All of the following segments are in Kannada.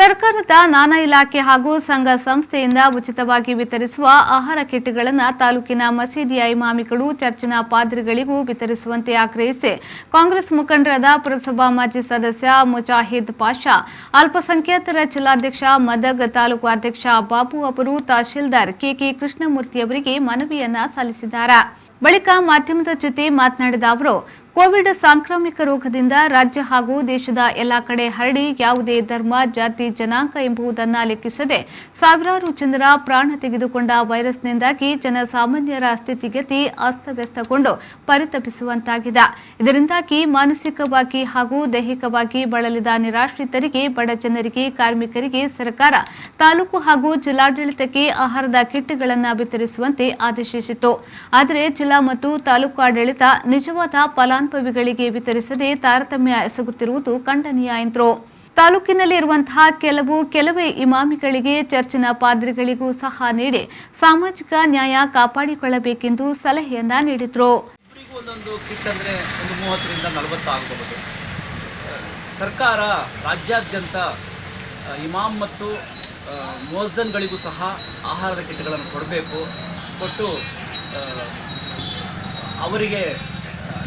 ಸರ್ಕಾರದ ನಾನಾ ಇಲಾಖೆ ಹಾಗೂ ಸಂಘ ಸಂಸ್ಥೆಯಿಂದ ಉಚಿತವಾಗಿ ವಿತರಿಸುವ ಆಹಾರ ಕಿಟ್ಗಳನ್ನು ತಾಲೂಕಿನ ಮಸೀದಿಯ ಇಮಾಮಿಗಳು ಚರ್ಚಿನ ಪಾದ್ರಿಗಳಿಗೂ ವಿತರಿಸುವಂತೆ ಆಗ್ರಹಿಸಿ ಕಾಂಗ್ರೆಸ್ ಮುಖಂಡರಾದ ಪುರಸಭಾ ಮಾಜಿ ಸದಸ್ಯ ಮುಜಾಹಿದ್ ಪಾಷಾ, ಅಲ್ಪಸಂಖ್ಯಾತರ ಜಿಲ್ಲಾಧ್ಯಕ್ಷ ಮದಗ್, ತಾಲೂಕು ಅಧ್ಯಕ್ಷ ಬಾಬು ಅವರು ತಹಶೀಲ್ದಾರ್ ಕೆಕೆ ಕೃಷ್ಣಮೂರ್ತಿ ಅವರಿಗೆ ಮನವಿಯನ್ನ ಸಲ್ಲಿಸಿದ್ದಾರೆ. ಬಳಿಕ ಮಾಧ್ಯಮದ ಜೊತೆ ಮಾತನಾಡಿದ ಅವರು, ಕೋವಿಡ್ ಸಾಂಕ್ರಾಮಿಕ ರೋಗದಿಂದ ರಾಜ್ಯ ಹಾಗೂ ದೇಶದ ಎಲ್ಲಾ ಕಡೆ ಹರಡಿ ಯಾವುದೇ ಧರ್ಮ, ಜಾತಿ, ಜನಾಂಗ ಎಂಬುದನ್ನು ಲೆಕ್ಕಿಸದೆ ಸಾವಿರಾರು ಜನರ ಪ್ರಾಣ ತೆಗೆದುಕೊಂಡ ವೈರಸ್ನಿಂದಾಗಿ ಜನಸಾಮಾನ್ಯರ ಸ್ಥಿತಿಗತಿ ಅಸ್ತವ್ಯಸ್ತಗೊಂಡು ಪರಿತಪಿಸುವಂತಾಗಿದೆ. ಇದರಿಂದಾಗಿ ಮಾನಸಿಕವಾಗಿ ಹಾಗೂ ದೈಹಿಕವಾಗಿ ಬಳಲಿದ ನಿರಾಶ್ರಿತರಿಗೆ, ಬಡ ಜನರಿಗೆ, ಕಾರ್ಮಿಕರಿಗೆ ಸರ್ಕಾರ ತಾಲೂಕು ಹಾಗೂ ಜಿಲ್ಲಾಡಳಿತಕ್ಕೆ ಆಹಾರದ ಕಿಟ್ಗಳನ್ನು ವಿತರಿಸುವಂತೆ ಆದೇಶಿಸಿತು. ಆದರೆ ಜಿಲ್ಲಾ ಮತ್ತು ತಾಲೂಕು ಆಡಳಿತ ನಿಜವಾದ ಫಲಾನುಭವಿಗಳಿಗೆ ವಿತರಿಸದೆ ತಾರತಮ್ಯ ಎಸಗುತ್ತಿರುವುದು ಖಂಡನೀಯ ಎಂದರು. ತಾಲೂಕಿನಲ್ಲಿ ಇರುವಂತಹ ಕೆಲವೇ ಇಮಾಮಿಗಳಿಗೆ, ಚರ್ಚಿನ ಪಾದ್ರಿಗಳಿಗೂ ಸಹ ನೀಡಿ ಸಾಮಾಜಿಕ ನ್ಯಾಯ ಕಾಪಾಡಿಕೊಳ್ಳಬೇಕೆಂದು ಸಲಹೆಯನ್ನ ನೀಡಿದರು. ಸರ್ಕಾರ ರಾಜ್ಯಾದ್ಯಂತ ಇಮಾಮ್ ಮತ್ತು ಮುಅಜ್ಜಿನ್ಗಳಿಗೂ ಸಹ ಆಹಾರದ ಕಿಟ್ಗಳನ್ನು ಕೊಟ್ಟು ಅವರಿಗೆ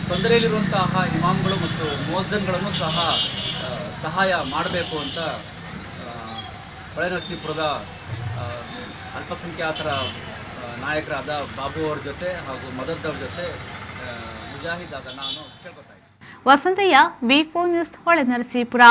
ತೊಂದರೆಯಲ್ಲಿರುವಂತಹ ಇಮಾಮ್ಗಳು ಮತ್ತು ಮುಅಜ್ಜಿನ್ಗಳನ್ನು ಸಹ ಸಹಾಯ ಮಾಡಬೇಕು ಅಂತ ಹೊಳೆನರಸೀಪುರದ ಅಲ್ಪಸಂಖ್ಯಾತರ ನಾಯಕರಾದ ಬಾಬು ಅವ್ರ ಜೊತೆ ಹಾಗೂ ಮದದ್ ಅವ್ರ ಜೊತೆ ಮುಜಾಹಿದ್ ಆದ ನಾನು ಕೇಳ್ಕೊತಾ ಇದ್ದೀನಿ. ವಸಂತಯ್ಯ, ವಿ4 ನ್ಯೂಸ್, ಹೊಳೆನರಸೀಪುರ.